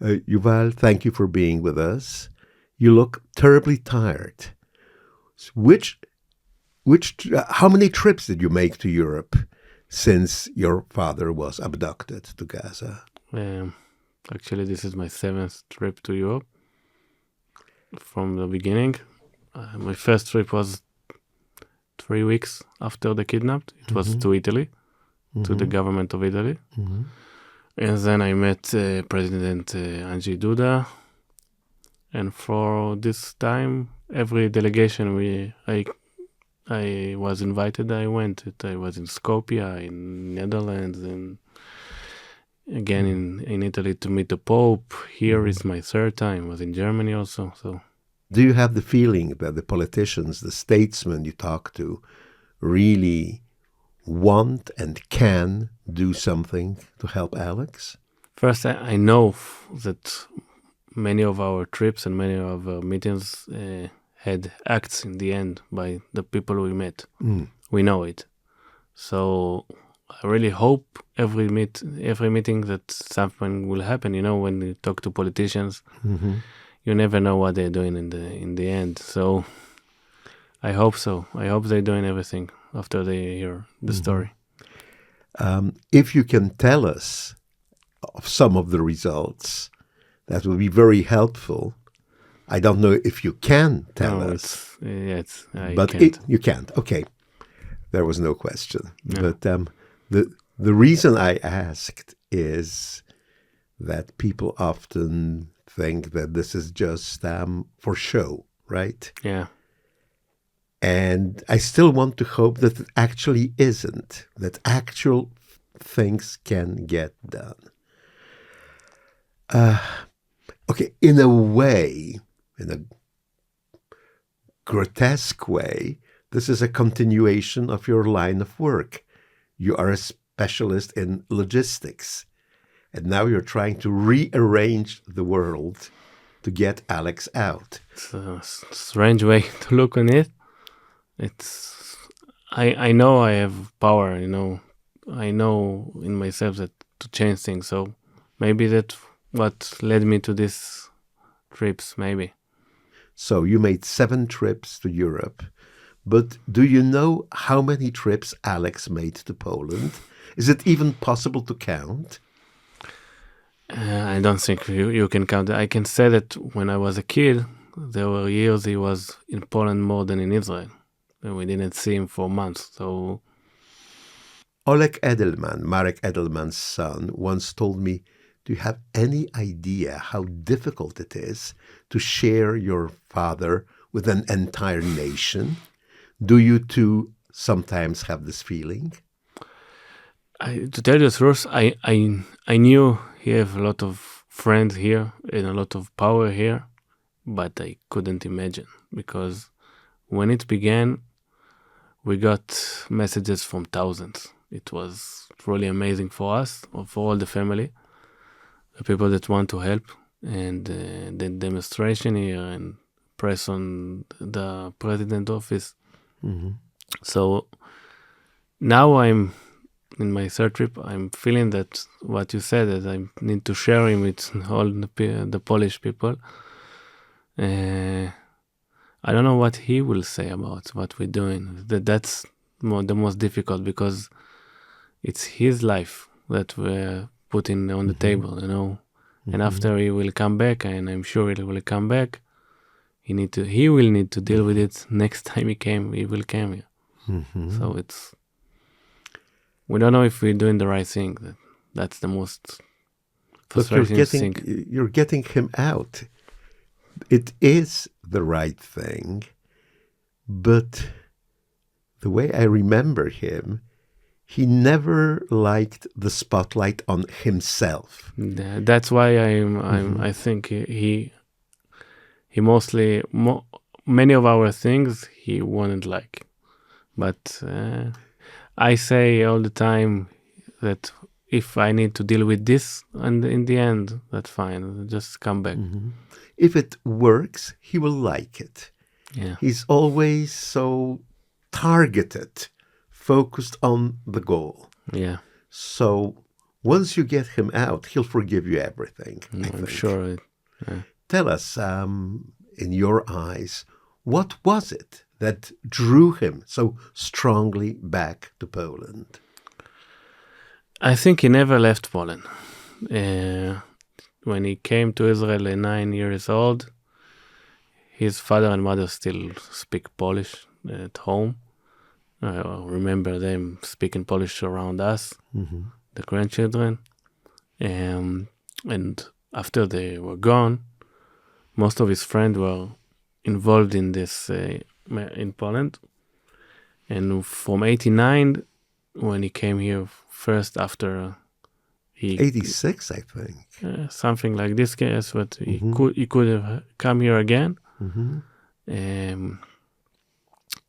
Yuval, thank you for being with us. You look terribly tired. Which, how many trips did you make to Europe since your father was abducted to Gaza? Actually, this is my 7th trip to Europe from the beginning. My first trip was 3 weeks after the kidnapped. It was to Italy, to the government of Italy. And then I met President Andrzej Duda. And for this time, every delegation I was invited, I went. I was in Skopje, in Netherlands, and again in Italy to meet the Pope. Here is my 3rd time. I was in Germany also. So, do you have the feeling that the politicians, the statesmen you talk to, really want and can do something to help Alex? First, I know that many of our trips and many of our meetings had acts in the end by the people we met. We know it. So I really hope every meeting that something will happen. You know, when you talk to politicians, you never know what they're doing in the end. So I hope so. I hope they're doing everything after they hear the story. If you can tell us of some of the results, that would be very helpful. I don't know if you can tell us. You can't. Okay, there was no question. No. But the reason I asked is that people often think that this is just for show, right? Yeah. And I still want to hope that it actually isn't, that actual things can get done. Okay, in a way, in a grotesque way, this is a continuation of your line of work. You are a specialist in logistics, and now you're trying to rearrange the world to get Alex out. It's a strange way to look on it. I know I have power, you know. I know in myself that to change things. So maybe that's what led me to these trips, maybe. So you made 7 trips to Europe, but do you know how many trips Alex made to Poland? Is it even possible to count? I don't think you can count. I can say that when I was a kid, there were years he was in Poland more than in Israel. And we didn't see him for months. So Oleg Edelman, Marek Edelman's son, once told me, do you have any idea how difficult it is to share your father with an entire nation? Do you too sometimes have this feeling? To tell you the truth, I knew he have a lot of friends here and a lot of power here, but I couldn't imagine, because when it began, we got messages from thousands. It was really amazing for us, or for all the family, the people that want to help, and the demonstration here and press on the president office. So now I'm in my 3rd trip. I'm feeling that what you said, that I need to share him with all the Polish people. I don't know what he will say about what we're doing. That's the most difficult, because it's his life that we're putting on the table, you know. And after he will come back, and I'm sure he will come back, he will need to deal with it next time he will come here. So we don't know if we're doing the right thing. That's the most frustrating thing. You're getting him out. It is the right thing, but the way I remember him, he never liked the spotlight on himself. That's why I think he mostly many of our things he wouldn't like, but I say all the time that if I need to deal with this, and in the end, that's fine. Just come back. If it works, he will like it. Yeah, he's always so targeted, focused on the goal. Yeah. So once you get him out, he'll forgive you everything. I'm sure. Tell us, in your eyes, what was it that drew him so strongly back to Poland? I think he never left Poland. When he came to Israel at 9 years old, his father and mother still speak Polish at home. I remember them speaking Polish around us, the grandchildren. And after they were gone, most of his friends were involved in this in Poland. And from 89, when he came here first after 86, I think. Something like this case, but he could have come here again.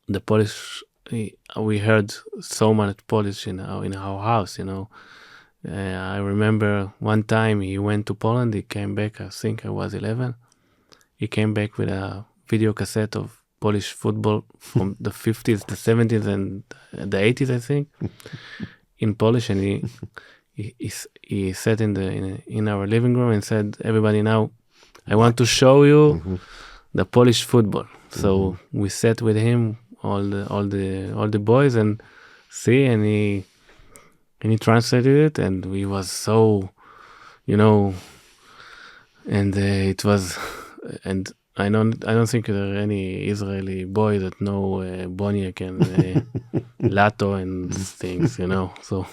The Polish, we heard so much Polish in our house, I remember one time he went to Poland, he came back, I think I was 11. He came back with a video cassette of Polish football from the 50s, the 70s, and the 80s, I think, in Polish. And he sat in our living room and said, "Everybody, now I want to show you the Polish football." So we sat with him, all the boys, and he translated it, and we was so, and it was, and I don't think there are any Israeli boy that know Boniek and Lato and things, So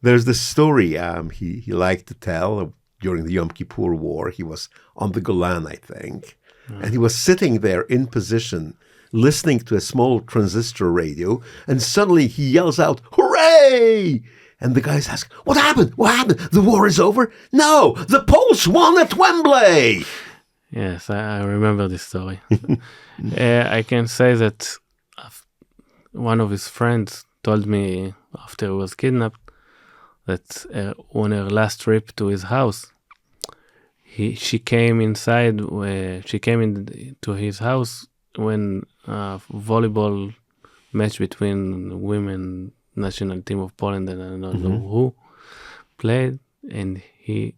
there's this story he liked to tell during the Yom Kippur War. He was on the Golan, I think, and he was sitting there in position, listening to a small transistor radio, and suddenly he yells out, "Hooray!" And the guys ask, "What happened? What happened? The war is over?" "No, the Poles won at Wembley!" Yes, I remember this story. I can say that one of his friends told me after he was kidnapped that on her last trip to his house, she came inside. She came into his house when a volleyball match between women national team of Poland and I don't know who played, and he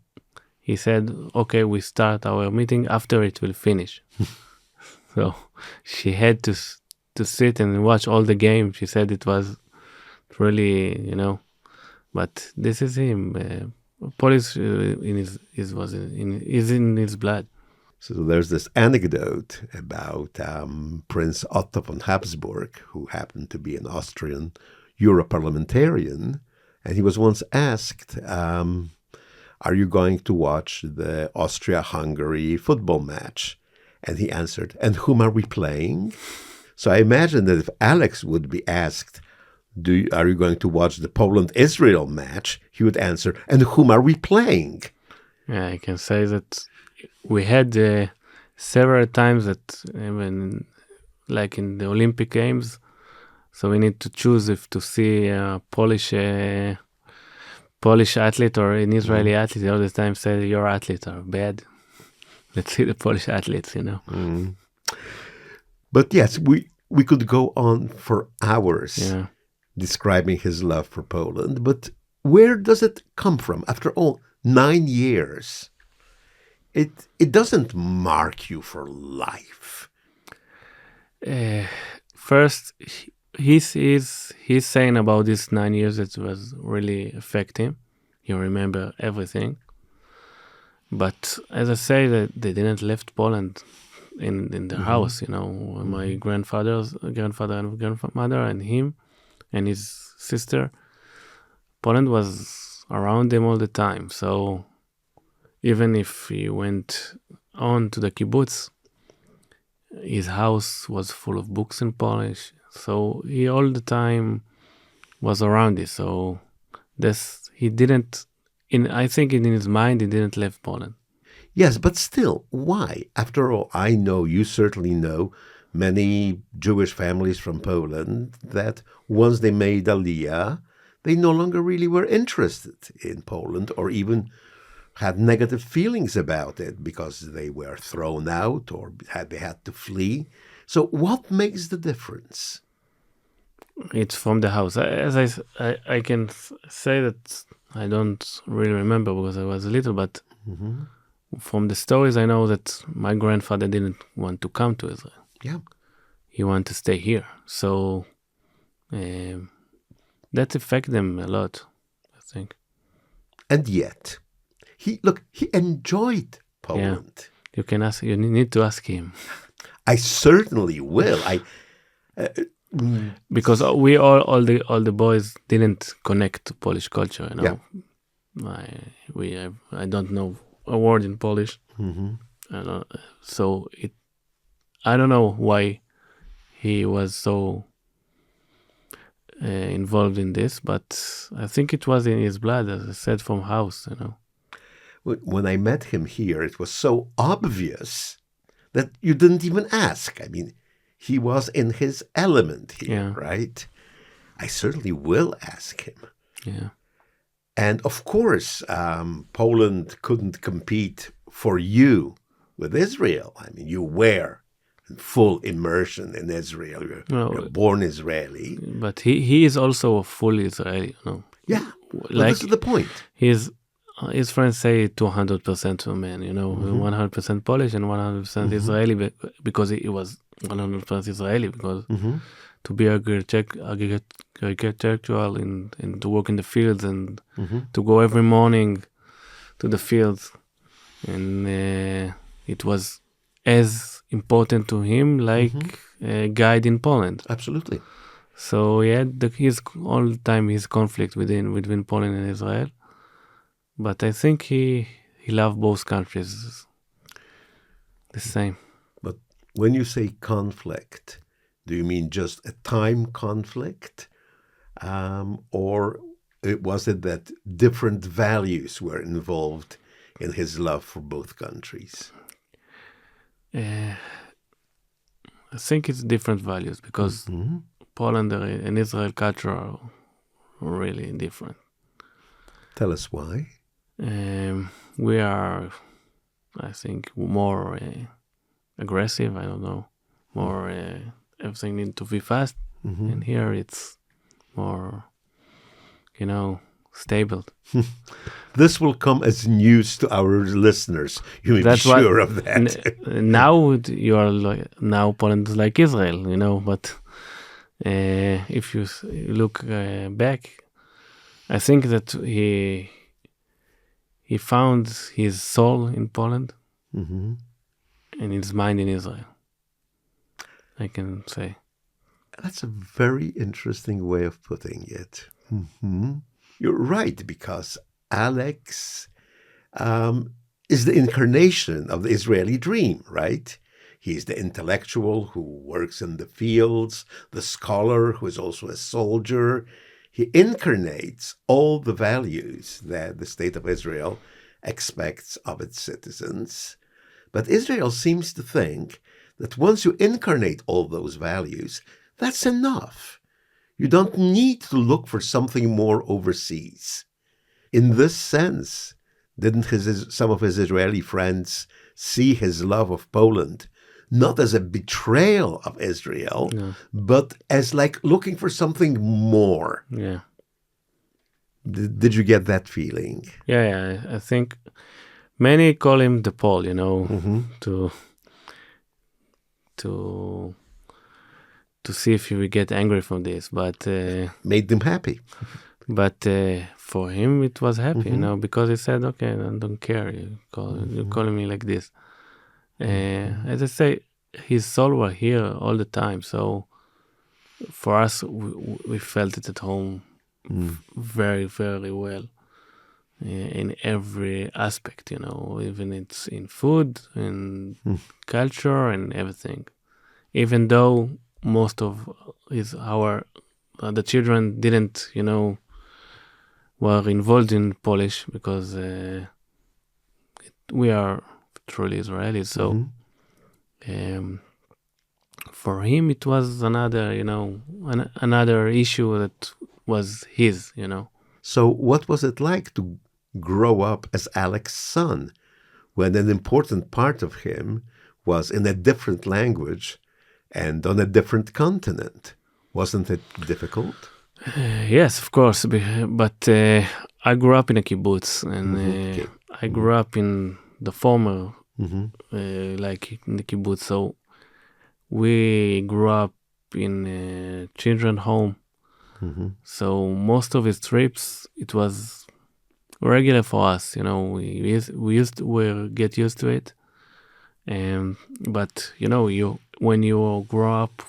said, "Okay, we start our meeting after it will finish." So she had to sit and watch all the game. She said it was really, but this is him. Polish is in his blood. So there's this anecdote about Prince Otto von Habsburg, who happened to be an Austrian Europarliamentarian, and he was once asked, "Are you going to watch the Austria-Hungary football match?" And he answered, "And whom are we playing?" So I imagine that if Alex would be asked, "Are you going to watch the Poland-Israel match?" he would answer, "And whom are we playing?" Yeah, I can say that we had several times that even like in the Olympic Games, so we need to choose if to see a Polish athlete or an Israeli athlete. All the time say your athletes are bad. Let's see the Polish athletes, But yes, we could go on for hours describing his love for Poland. But where does it come from? After all, 9 years. It doesn't mark you for life. First, he's saying about this 9 years it was really affect him. He remember everything. But as I say, that they didn't left Poland in the house. My grandfather and grandmother and him and his sister. Poland was around them all the time. So even if he went on to the kibbutz, his house was full of books in Polish. So he all the time was around it. So he didn't, I think in his mind, he didn't leave Poland. Yes, but still, why? After all, I know, you certainly know, many Jewish families from Poland that once they made Aliyah, they no longer really were interested in Poland or even had negative feelings about it because they were thrown out or they had to flee. So what makes the difference? It's from the house. I can say that I don't really remember because I was little, but from the stories I know that my grandfather didn't want to come to Israel. Yeah. He wanted to stay here. So that affected them a lot, I think. And yet, he enjoyed Poland. Yeah. You need to ask him. I certainly will. Because we all the boys didn't connect to Polish culture, you know. Yeah. I don't know a word in Polish, so I don't know why he was so involved in this, but I think it was in his blood, as I said, from house, you know. When I met him here, it was so obvious that you didn't even ask. I mean, he was in his element here, right? I certainly will ask him. Yeah. And of course, Poland couldn't compete for you with Israel. I mean, you were in full immersion in Israel. You're born Israeli. But he is also a full Israeli, you know. Yeah, this is the point. His friends say 200% a man, you know, 100% Polish and 100% Israeli, because he was 100% Israeli, because to be agricultural and to work in the fields and to go every morning to the fields, and it was as important to him like a guide in Poland. Absolutely. So he had all the time his conflict between Poland and Israel. But I think he loved both countries the same. But when you say conflict, do you mean just a time conflict? Or was it that different values were involved in his love for both countries? I think it's different values, because Poland and Israel culture are really different. Tell us why. We are, I think, more aggressive. I don't know. More everything needs to be fast, and here it's more, you know, stable. This will come as news to our listeners. You may be sure of that. Now Poland is like Israel, you know. But if you look back, I think that he found his soul in Poland and his mind in Israel, I can say. That's a very interesting way of putting it. You're right, because Alex is the incarnation of the Israeli dream, right? He's the intellectual who works in the fields, the scholar who is also a soldier. He incarnates all the values that the state of Israel expects of its citizens. But Israel seems to think that once you incarnate all those values, that's enough. You don't need to look for something more overseas. In this sense, didn't some of his Israeli friends see his love of Poland not as a betrayal of Israel, but as like looking for something more? Yeah. Did you get that feeling? Yeah. I think many call him the Pole, you know, to see if he will get angry from this, but made them happy. But for him, it was happy, you know, because he said, "Okay, I don't care. You're calling me like this." As I say, his soul was here all the time. So for us, we felt it at home very, very well in every aspect, you know, even it's in food, in culture, and everything. Even though most of the children didn't, you know, were involved in Polish, because we are truly Israelis. So for him, it was another, you know, another issue that was his, you know. So what was it like to grow up as Alex's son, when an important part of him was in a different language and on a different continent? Wasn't it difficult? Yes, of course. But I grew up in a kibbutz, and Okay. I grew up in the former, Mm-hmm. like in the kibbutz. So we grew up in a children's home. Mm-hmm. So most of his trips, it was regular for us. We used to get used to it. But when you grow up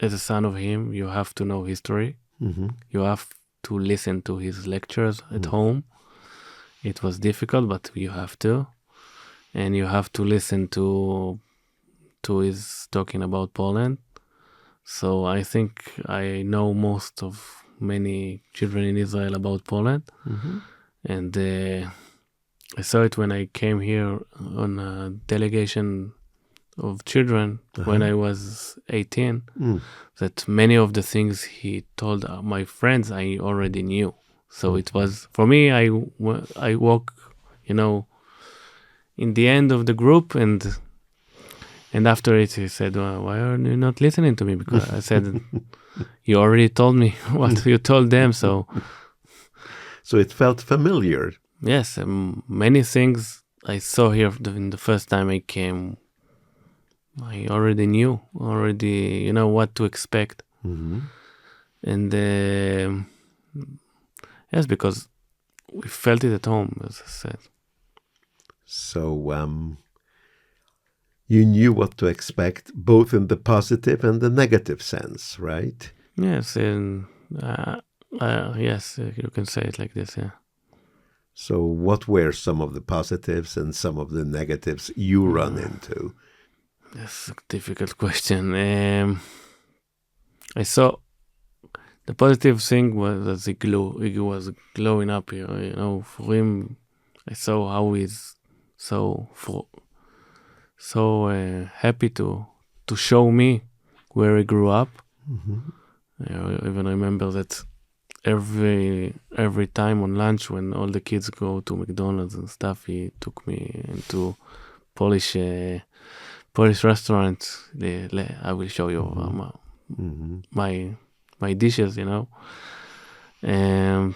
as a son of him, you have to know history. Mm-hmm. You have to listen to his lectures at home. It was difficult, but you have to, and you have to listen to his talking about Poland. So I think I know most of many children in Israel about Poland, Mm-hmm. and I saw it when I came here on a delegation of children when I was 18, that many of the things he told my friends I already knew. So it was, for me, I walk, in the end of the group, and after it he said, well, why are you not listening to me? Because I said, you already told me what you told them. So it felt familiar. yes, many things I saw here in the first time I came, I already knew, what to expect. Mm-hmm. And yes, because we felt it at home, as I said. So you knew what to expect, both in the positive and the negative sense, right? Yes, and yes, you can say it like this, yeah. So what were some of the positives and some of the negatives you run into? That's a difficult question. I saw the positive thing was that he was glowing up here. For him, I saw how he's so happy to show me where he grew up. Mm-hmm. I even remember that every time on lunch when all the kids go to McDonald's and stuff, he took me into Polish restaurants. I will show you my dishes, and I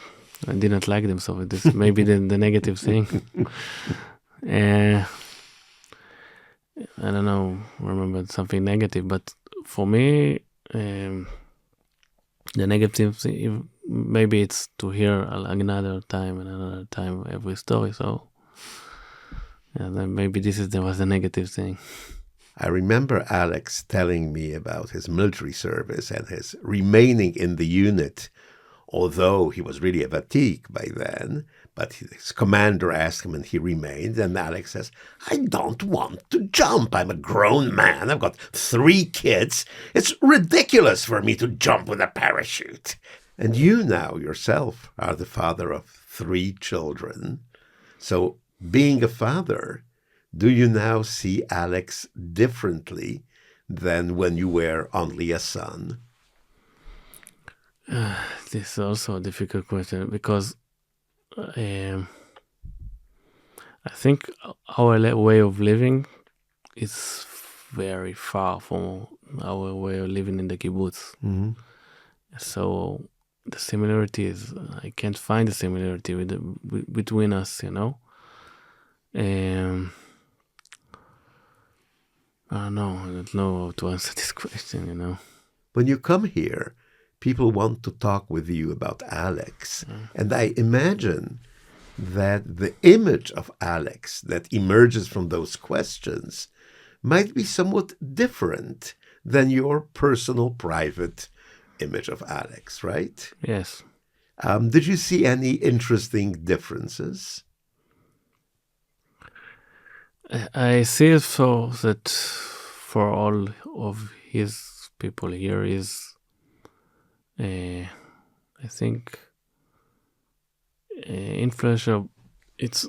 didn't like them, so this maybe the negative thing. I don't know, remember something negative, but for me, the negative thing, maybe it's to hear another time every story. So then maybe this was the negative thing. I remember Alex telling me about his military service and his remaining in the unit, although he was really a vatik by then. But his commander asked him and he remained. And Alex says, I don't want to jump. I'm a grown man. I've got 3 kids. It's ridiculous for me to jump with a parachute. And you now yourself are the father of 3 children. So being a father, do you now see Alex differently than when you were only a son? This is also a difficult question because I think our way of living is very far from our way of living in the kibbutz. Mm-hmm. So the similarity is, I can't find the similarity between us, I don't know how to answer this question, When you come here, people want to talk with you about Alex. And I imagine that the image of Alex that emerges from those questions might be somewhat different than your personal, private image of Alex, right? Yes. Did you see any interesting differences? I see it so that for all of his people here is, I think, influential. It's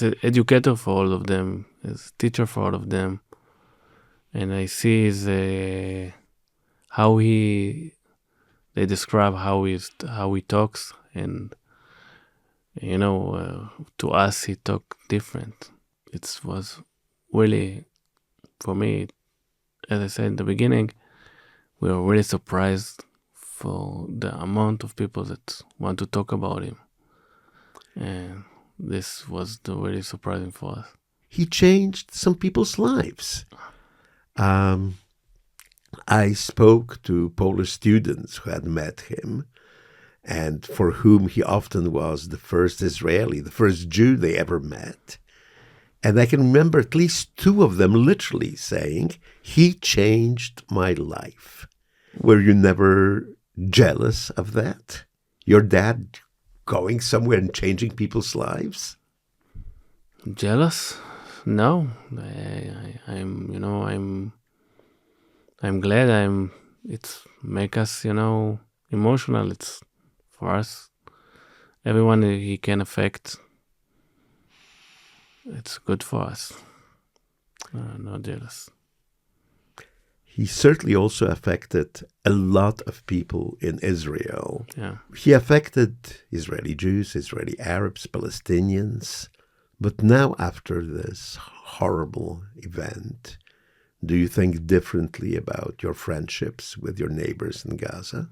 an educator for all of them. It's a teacher for all of them, and I see is how they describe how he talks, and to us he talk different. It was really, for me, as I said in the beginning, we were really surprised for the amount of people that want to talk about him. And this was really surprising for us. He changed some people's lives. I spoke to Polish students who had met him and for whom he often was the first Israeli, the first Jew they ever met. And I can remember at least two of them literally saying, he changed my life. Were you never jealous of that? Your dad going somewhere and changing people's lives? Jealous? No. I'm glad. It's make us, emotional. It's for us. Everyone he can affect. It's good for us. Not jealous. He certainly also affected a lot of people in Israel. Yeah. He affected Israeli Jews, Israeli Arabs, Palestinians. But now, after this horrible event, do you think differently about your friendships with your neighbors in Gaza?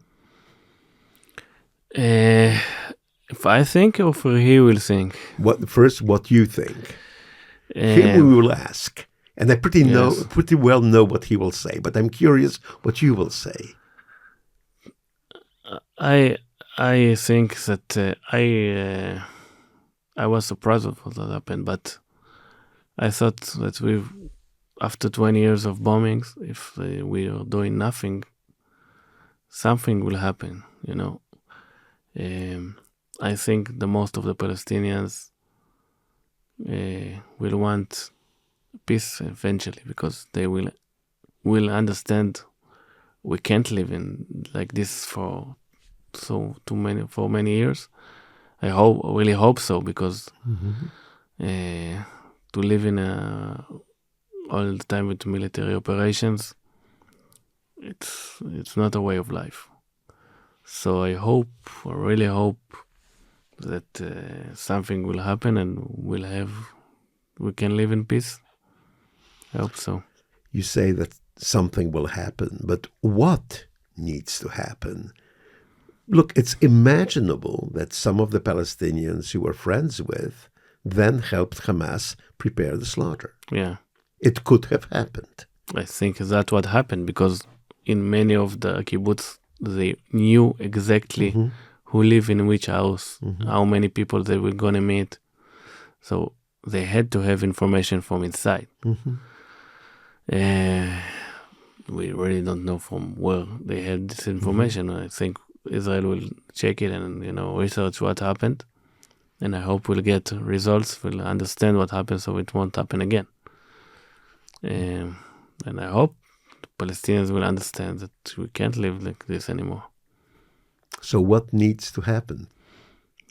If I think, or he will think? What you think? Him we will ask. And I pretty well know what he will say, but I'm curious what you will say. I think that I was surprised of what happened, but I thought that after 20 years of bombings, if we are doing nothing, something will happen, I think the most of the Palestinians will want peace eventually, because they will understand we can't live in like this for many years. I really hope so, because to live in all the time with military operations, it's not a way of life. So I really hope that something will happen and we can live in peace. I hope so. You say that something will happen, but what needs to happen? Look, it's imaginable that some of the Palestinians you were friends with then helped Hamas prepare the slaughter. Yeah. It could have happened. I think that's what happened, because in many of the kibbutz, they knew exactly who live in which house, how many people they were going to meet. So they had to have information from inside. We really don't know from where they had this information. I think Israel will check it and research what happened, and I hope we'll get results. We'll understand what happened, so it won't happen again. And I hope the Palestinians will understand that we can't live like this anymore. So what needs to happen?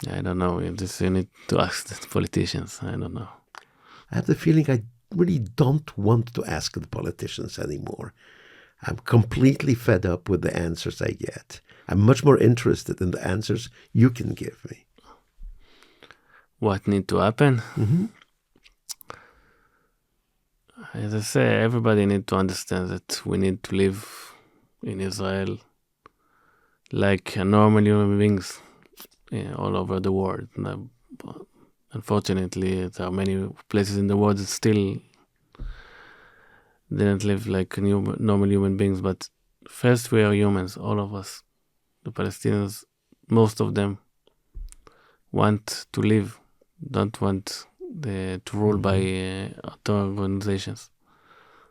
I don't know. You need to ask the politicians. I don't know. I have the feeling I really don't want to ask the politicians anymore. I'm completely fed up with the answers I get. I'm much more interested in the answers you can give me. What needs to happen? As I say, everybody needs to understand that we need to live in Israel like normal human beings all over the world. Unfortunately, there are many places in the world that still didn't live like normal human beings. But first, we are humans, all of us. The Palestinians, most of them, want to live, don't want to rule by other organizations.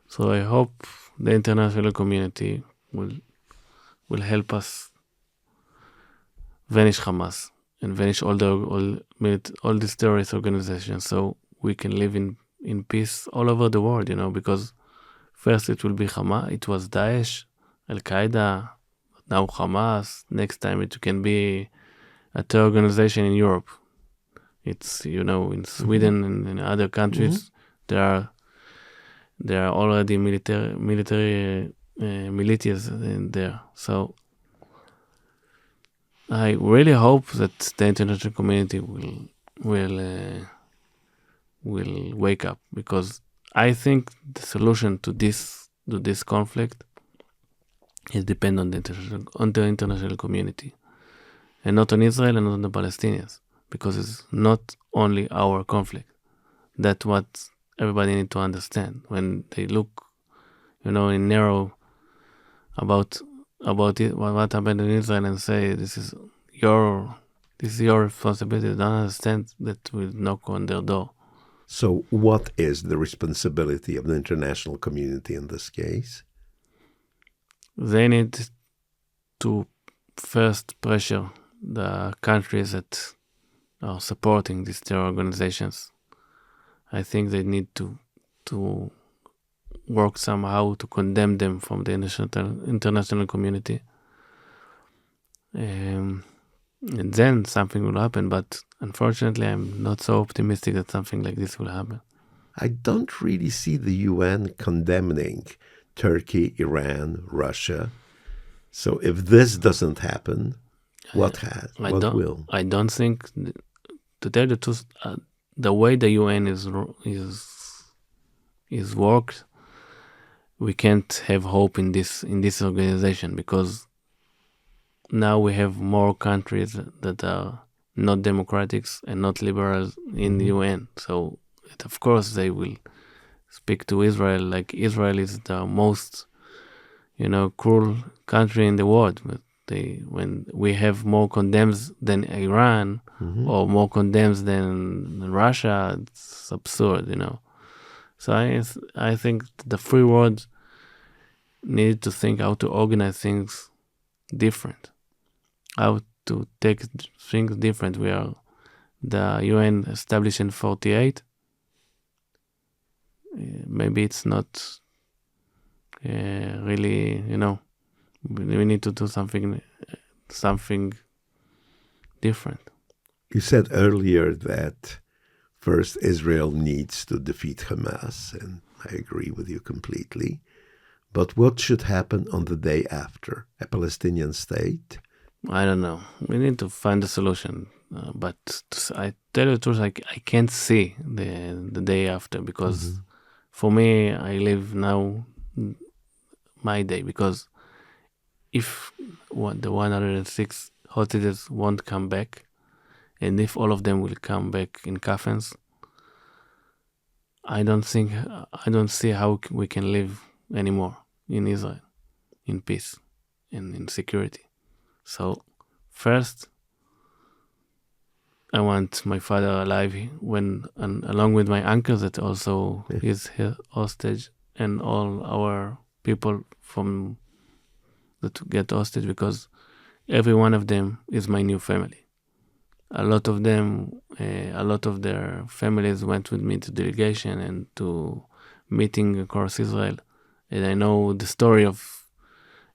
So I hope the international community will help us vanish Hamas and vanish all these terrorist organizations, so we can live in peace all over the world, because first it will be Hamas, it was Daesh, Al-Qaeda, now Hamas, next time it can be a terror organization in Europe. It's, in Sweden and in other countries, there are already military militias in there. So I really hope that the international community will wake up, because I think the solution to this conflict It depends on the international community, and not on Israel and not on the Palestinians, because it's not only our conflict. That's what everybody need to understand when they look, in narrow about it, what happened in Israel, and say this is your responsibility. They don't understand that we knock on their door. So what is the responsibility of the international community in this case? They need to first pressure the countries that are supporting these terror organizations. I think they need to work somehow to condemn them from the international community. And then something will happen, but unfortunately I'm not so optimistic that something like this will happen. I don't really see the UN condemning Turkey, Iran, Russia. So if this doesn't happen, what will? I don't think, to tell the truth, the way the UN is worked, we can't have hope in this organization, because now we have more countries that are not democratic and not liberal in the UN. So of course they will speak to Israel like Israel is the most, cruel country in the world. But when we have more condemns than Iran or more condemns than Russia, it's absurd, So I think the free world need to think how to organize things different, how to take things different. We are the UN established in 1948. Maybe it's not really, we need to do something different. You said earlier that first Israel needs to defeat Hamas, and I agree with you completely. But what should happen on the day after? A Palestinian state? I don't know. We need to find a solution. But I tell you the truth, I can't see the day after, because for me, I live now my day, because if the 106 hostages won't come back, and if all of them will come back in coffins, I don't see how we can live anymore in Israel, in peace and in security. So first, I want my father alive, along with my uncle that also is hostage, and all our people that get hostage, because every one of them is my new family. A lot of their families went with me to delegation and to meeting across Israel, and I know the story of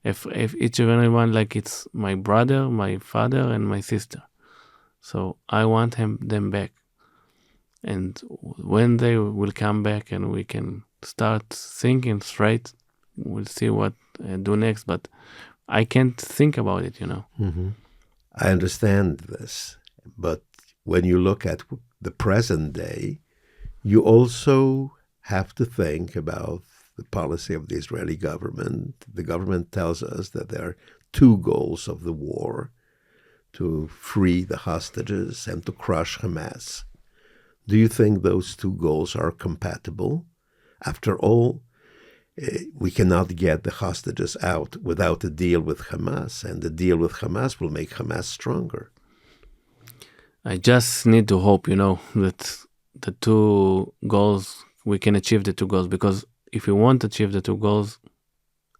each and everyone like it's my brother, my father, and my sister. So I want them back, and when they will come back and we can start thinking straight, we'll see what do next. But I can't think about it, I understand this, but when you look at the present day, you also have to think about the policy of the Israeli government. The government tells us that there are two goals of the war: to free the hostages and to crush Hamas. Do you think those two goals are compatible? After all, we cannot get the hostages out without a deal with Hamas, and the deal with Hamas will make Hamas stronger. I just need to hope, that the two goals, we can achieve the two goals, because if you want to achieve the two goals,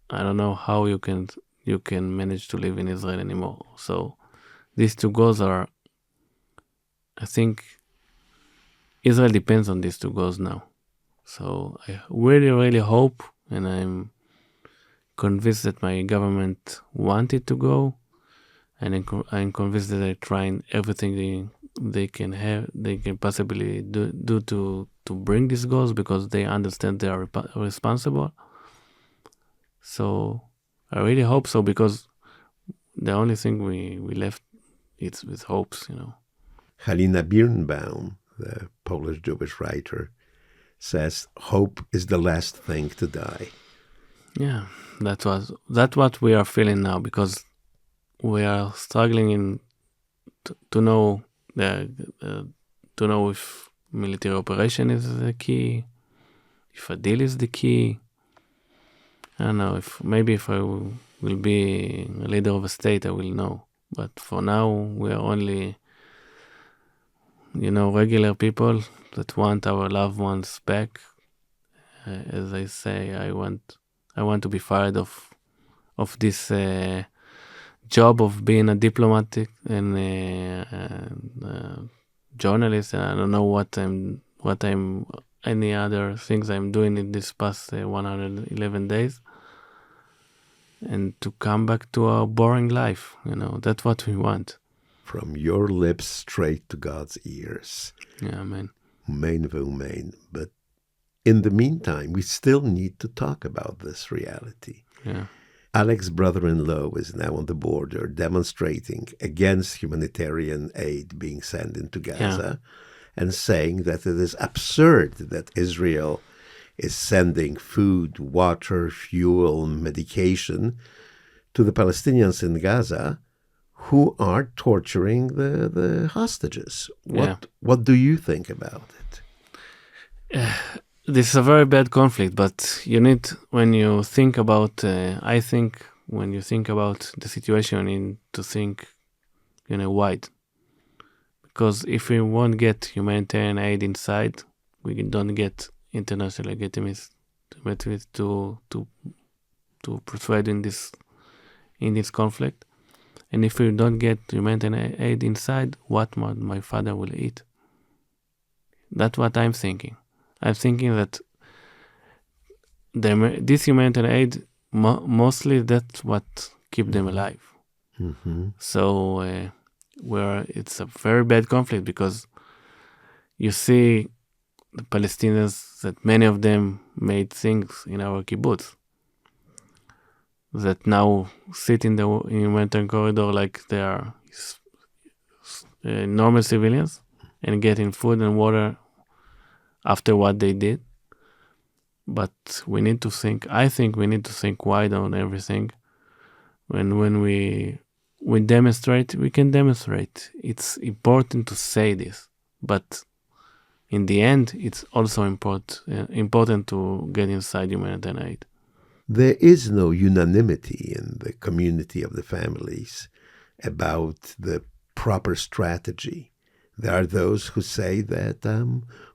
I don't know how you can manage to live in Israel anymore. So these two goals are, I think, Israel depends on these two goals now. So I really, really hope, and I'm convinced that my government wanted to go, and I'm convinced that they're trying everything they can possibly do to bring these goals, because they understand they are responsible. So I really hope so, because the only thing we left is with hopes, Halina Birnbaum, the Polish Jewish writer, says hope is the last thing to die. Yeah, that's what we are feeling now, because we are struggling to know to know if military operation is the key, if a deal is the key. I don't know, if I will be a leader of a state, I will know. But for now, we are only, regular people that want our loved ones back. As I say, I want to be fired of this job of being a diplomatic and journalist, and I don't know what I'm any other things I'm doing in this past 111 days, and to come back to our boring life. That's what we want. From your lips straight to God's ears. Yeah, amen. Amen. But in the meantime, we still need to talk about this reality. Yeah. Alex's brother-in-law is now on the border demonstrating against humanitarian aid being sent into Gaza, and saying that it is absurd that Israel is sending food, water, fuel, medication to the Palestinians in Gaza who are torturing the hostages. What do you think about it? This is a very bad conflict, but when you think about, I think when you think about the situation, you need to think, wide. Because if we won't get humanitarian aid inside, we don't get international legitimacy to persuade in this conflict. And if we don't get humanitarian aid inside, what my father will eat? That's what I'm thinking. I'm thinking that this humanitarian aid, mostly that's what keep them alive. Mm-hmm. So where it's a very bad conflict, because you see the Palestinians, that many of them made things in our kibbutz that now sit in the humanitarian corridor like they are normal civilians and getting food and water after what they did. But I think we need to think wide on everything. When we demonstrate, we can demonstrate. It's important to say this, but in the end, it's also important to get inside humanitarian aid. There is no unanimity in the community of the families about the proper strategy. There are those who say that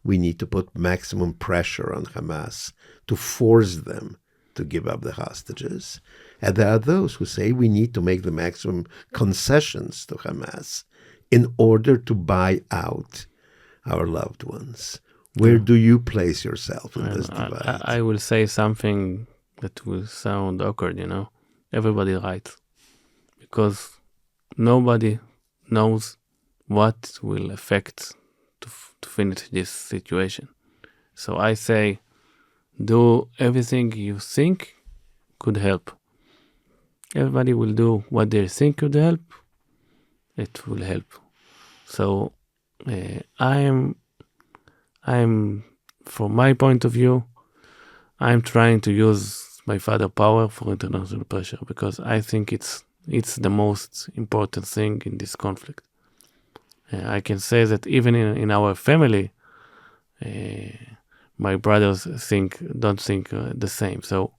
we need to put maximum pressure on Hamas to force them to give up the hostages. And there are those who say we need to make the maximum concessions to Hamas in order to buy out our loved ones. Where do you place yourself in this divide? I will say something that will sound awkward, Everybody writes. Because nobody knows what will affect to finish this situation. So I say, do everything you think could help. Everybody will do what they think could help. It will help. So I am, from my point of view, I'm trying to use my father's power for international pressure, because I think it's the most important thing in this conflict. I can say that even in our family, my brothers don't think the same. So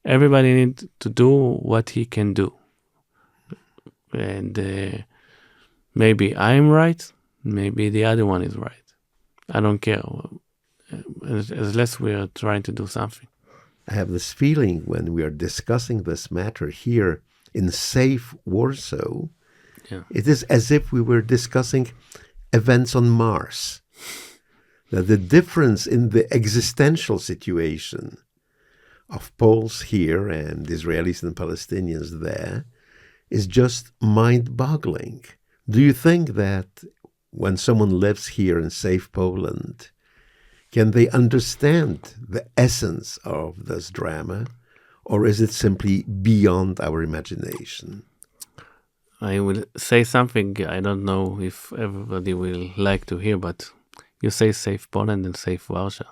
everybody needs to do what he can do. And maybe I'm right, maybe the other one is right. I don't care, unless we are trying to do something. I have this feeling when we are discussing this matter here in safe Warsaw, it is as if we were discussing events on Mars. That the difference in the existential situation of Poles here and Israelis and Palestinians there is just mind-boggling. Do you think that when someone lives here in safe Poland, can they understand the essence of this drama, or is it simply beyond our imagination? I will say something I don't know if everybody will like to hear, but you say safe Poland and safe Warsaw.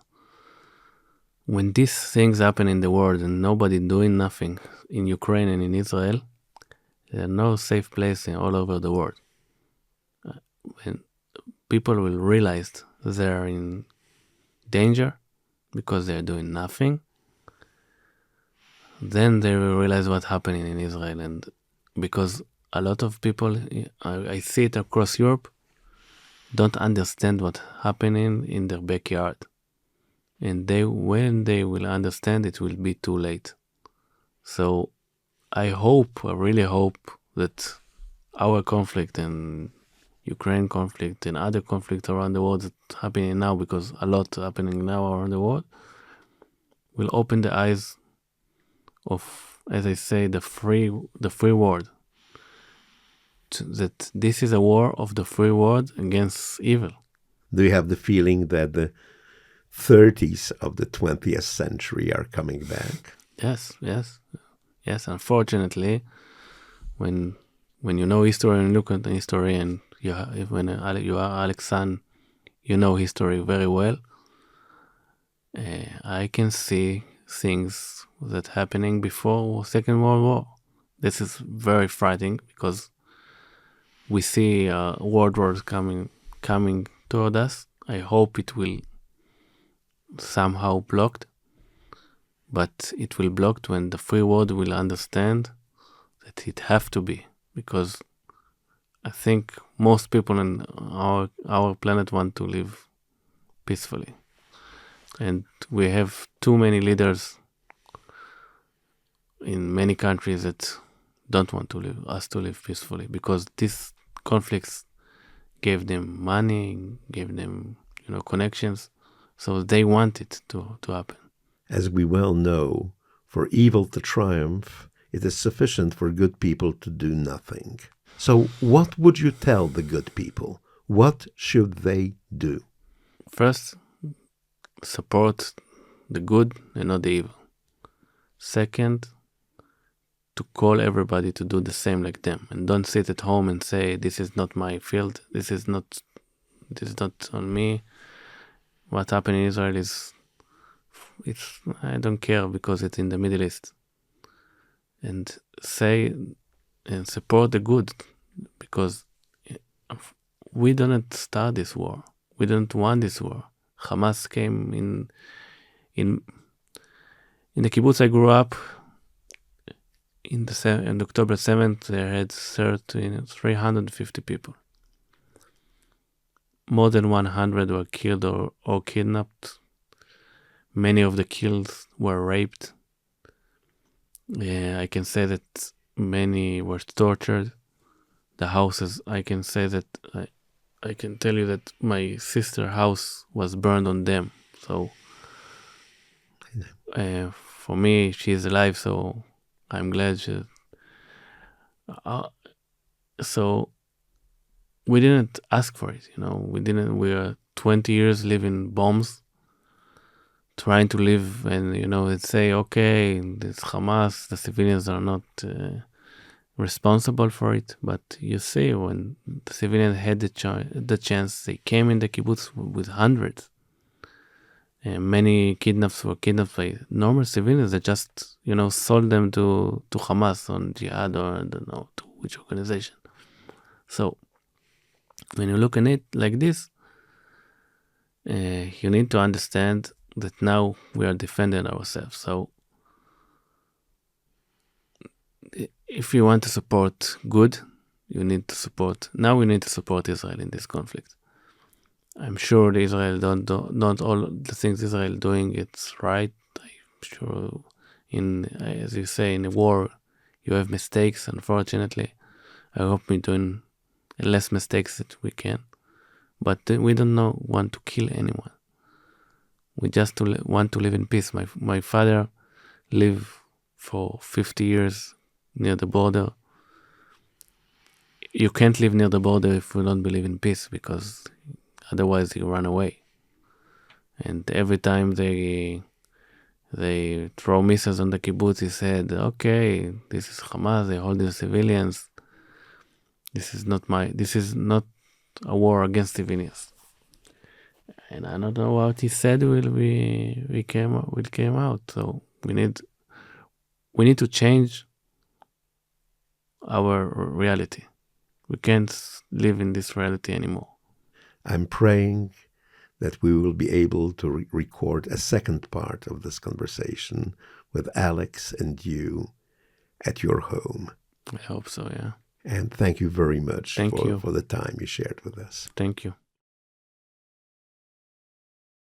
when these things happen in the world and nobody doing nothing in Ukraine and in Israel, there are no safe place all over the world. When people will realize they're in danger because they're doing nothing, then they will realize what's happening in Israel. And because a lot of people, I see it across Europe, don't understand what's happening in their backyard. And when they will understand, it will be too late. So I really hope that our conflict and Ukraine conflict and other conflicts around the world that's happening now, because a lot happening now around the world, will open the eyes of, as I say, the free world. That this is a war of the free world against evil. Do you have the feeling that the 30s of the 20th century are coming back? Yes. Unfortunately, when you know history and look at the history, and when you are Alex's son, you know history very well. I can see things that happening before Second World War. This is very frightening because we see world wars coming toward us. I hope it will somehow blocked, but it will blocked when the free world will understand that it have to be, because I think most people in our planet want to live peacefully, and we have too many leaders in many countries that don't want us to live peacefully, because these conflicts gave them money, gave them connections, so they want it to happen. As we well know, for evil to triumph, it is sufficient for good people to do nothing. So what would you tell the good people? What should they do? First, support the good and not the evil. Second, to call everybody to do the same like them, and don't sit at home and say, this is not my field, this is not on me. What happened in Israel I don't care because it's in the Middle East. And say and support the good, because we didn't start this war. We didn't want this war. Hamas came in the kibbutz I grew up. In October 7th, they had 350 people. More than 100 were killed or kidnapped. Many of the kills were raped. I can say that many were tortured. The houses, I can say that I can tell you that my sister's house was burned on them. So for me, she is alive, so I'm glad she. So we didn't ask for it, We are 20 years living bombs, trying to live, and they'd say, okay, this Hamas, the civilians are not responsible for it. But you see, when the civilians had the chance, they came in the kibbutz with hundreds. And many kidnaps were kidnapped by normal civilians that just, sold them to Hamas on jihad, or I don't know to which organization. So when you look at it like this, you need to understand that now we are defending ourselves. So if you want to support good, we need to support Israel in this conflict. I'm sure Israel don't all the things Israel doing it's right. I'm sure as you say, in a war you have mistakes, unfortunately. I hope we're doing less mistakes that we can. But we don't want to kill anyone. We just want to live in peace. My father lived for 50 years near the border. You can't live near the border if you don't believe in peace, because otherwise you run away. And every time they throw missiles on the kibbutz, he said, okay, this is Hamas, they hold the civilians. This is not a war against civilians. and I don't know what he said will came out. So we need to change our reality. We can't live in this reality anymore. I'm praying that we will be able to record a second part of this conversation with Alex and you at your home. I hope so, yeah. And thank you very much Thank you for the time you shared with us. Thank you.